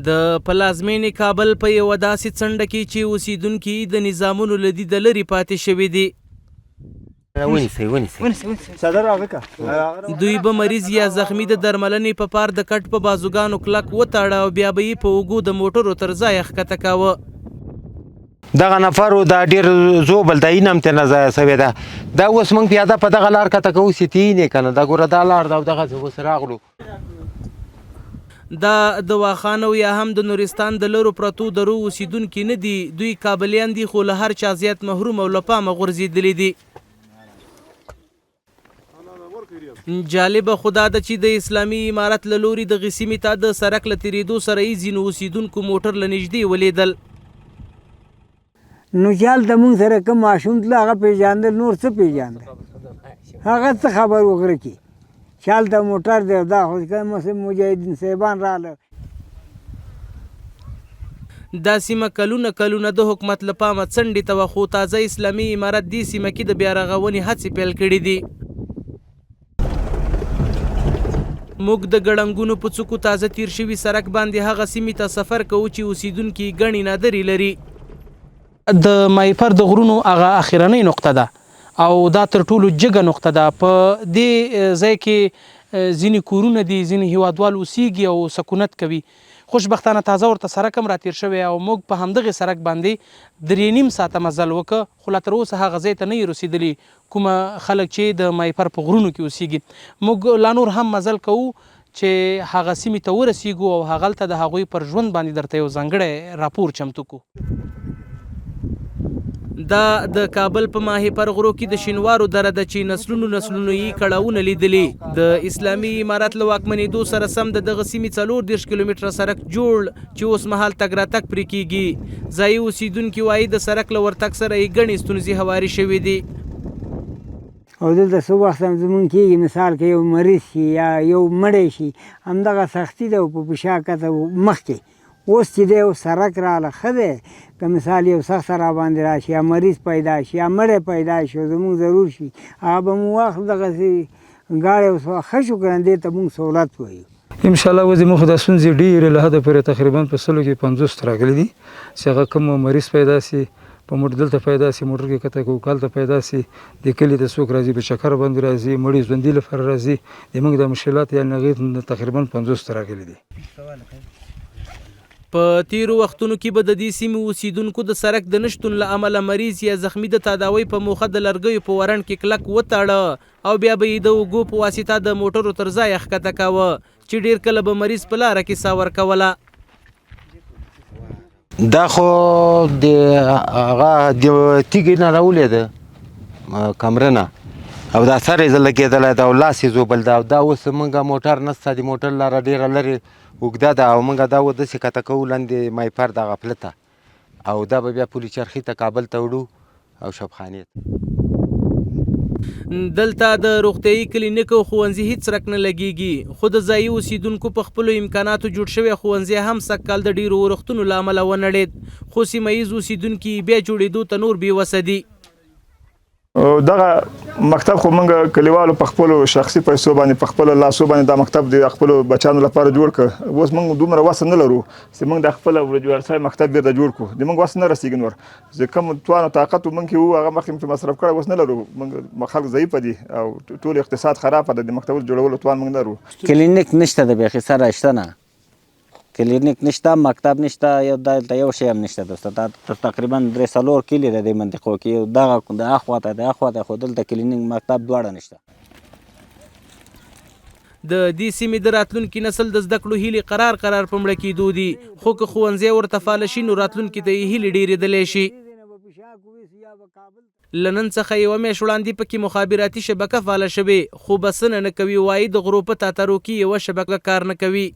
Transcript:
د پلازمینې کابل په یوه داسې څنډه کې چې اوسیدونکي د نظامونو له دیده لرې پاتې شوي دي. دوی به مریض یا زخمی د درملنې په پار د کټ په بازوګانو کلک وتاړه او بیا به یې په اوږو د موټرو تر ځایه ښکته کاوه. دغه نفرو دا ډېر زوبل د اینم ترنه ضایع سوې ده. دا اوس موږ پیاده په دغه لار کته کوو چې تینې که نه دا ګوره دا لار ده او دغسې اوس راغلو. دا د واخانو یا هم د نورستان د لرو پرتو درو اوسیدونکي نه دي. دوی کابلیان دي خو له هر چا زیات محروم او له پامه غورځېدلي دي. جالبه خو دا ده چې د اسلامي امارت له لوري دغې سیمې ته د سړک له تېرېدو سره یې ځینو اوسیدونکو موټر له نږدې ولیدل. نو چال د مونږ سره کوم ماشوم تله هغه پېژاندل، نور څه پېژاندل؟ هغه څه خبر وغره کې چال ته موټر دی دا خو مجاهدین صاحبان راغله. دا سیمه کلونه کلونه د حکومت له پامه څنډې ته وه، خو تازه اسلامي امارت دې سیمه کې د بیا رغونې هڅې پیل کړي دي. موږ د ګړنګونو په څوکو تازه تیر شوي سړک باندې هغه سیمې ته سفر کوو چې اوسیدونکي ګڼې نادرې لري. د مایپر د غرونو هغه اخرنۍ نقطه ده او دا تر ټولو جګه نقطه ده. په دې ځای کې ځینې کورونه دي، ځینې هیوادوال اوسیږي او سکونت کوي. خوشبختانه تازه ورته سړک هم راتېر شوی او موږ په همدغې سړک باندې 3.5 ساعته مزل وکړه، خو لا تر اوسه هغه ځای ته نه یې رسېدلي کومه خلک چې د مایپر په غرونو کې اوسیږي. موږ لا نور هم مزل کوو چې هغه سیمې ته ورسیږو او هغلته د هغوی پر ژوند باندې درته یو ځانګړی راپور چمتو کړو. دا د کابل په ماهیپر غرو کې د شینوارو دره ده چې نسلونو یې کړاوونه لیدلي. د اسلامي امارت له واکمنېدو سره سم د دغه سیمې 34 کیلومتره سړک جوړ چې اوس مهال تګ راتګ پرې کېږي. ځایي اوسیدونکي وایي د سړک له ورتګ سره یې ګڼې ستونزې هوارې شوې دي. او دلته څه وخت هم زمونږ کېږي مثال که یو مریض شي یا یو مړی شي همدغه سختي ده په پشا کته مخکې. اوس چې دی یو سړک راغله ښه دی، که مثال یو سخته راباندې راشي یا مریض پیدا شي یا مړی پیدا شي او زمونږ ضرور شي هغه به مو واخل دغسې ګاړی ښه شو که نه دې ته مونږ سهولت وایو. انشاءالله اوس زموږ خو دا ستونزې ډېرې له حده پورې تقریبا په 100 کې 50 راغلي دي چې هغه کوم مریض پیدا سي په موټر دلته پیدا سي، موټر کې کته کوو کالته پیدا سي، د کلي ته څوک راځي په چکر باندې راځي، مړي ژوندي لپاره راځي. زموږ د مشکلات یعنې هغې تقریبا 50 راغلي دي. په تیرو وختونو کې به د دې سیمې اوسیدونکو د سړک د نشتون له امله مریض یا زخمی د تداوۍ په موخه د لرګیو په ورن کې کلک وتاړه او بیا به یې د اوږو په واسطه د موټرو تر ځایه ښکته کاوه چې ډېر کله به مریض په لاره کې ساه ورکوله. دا خو د هغه د تیږې نه راولېده کمره نه او دا سر یې زه لګېدلی ده او لاس یې زوبل ده او دا اوس موږ موټر نشته، د موټر لاره ډېره لرې اوږده ده او موږ دا داسې کته کوو لاندې مایپر دغه پله ته او دا به بیا پولي چرخي ته کابل ته وړو او شبخانې ته. دلته د روغتیايي کلینیک او ښوونځي هیڅ رک نه لګیږي، خو د ځایي اوسیدونکو په خپلو امکاناتو جوړ شوی ښوونځی هم سږکال د ډېرو ورښتونو له امله ونړېد، خو سیمه ییز اوسیدونکي بیا جوړېدو ته نور بېوسه دي. دغه مکتب خو موږ کلیوالو په خپلو شخصي پیسو باندې په خپلو لاسو باندې دا مکتب د خپلو بچیانو لپاره جوړ کړ. اوس موږ دومره وس نه لرو چې موږ د خپله جوړ شوی مکتب بېرته جوړ کړو. د موږ وس نه رسېږي نور چې کوم توان او طاقت موږ کې وو هغه مخکې موږ مصرف کړی اوس نه لرو. موږ خلک ضعیفه دي او ټول اقتصاد خرابه ده، د مکتبونو جوړولو توان موږ نه لرو. کلینیک نشته د بیخي سره شته نه، کلینیک نشته، مکتب نشته، دلته یو شی هم نشته. دوسته دا تقریبا 3-4 کلي ده د منطقو کې، دغه د اخواته د اخواته خو دلته کلینیک مکتب دواړه نشته. د دې سیمې د راتلونکي نسل د زده کړو هیلې قرار په مړه کېدو دي، خو که ښوونځی ورته فعاله شي نو راتلونکي ته یې هیلې ډېرېدلی شي. له نن څخه یوه میاشت وړاندې پکې مخابراتي شبکه فعاله شوې، خو بسنه نه کوي، وایي د غرو په تاترو کې یوه شبکه کار نه کوي.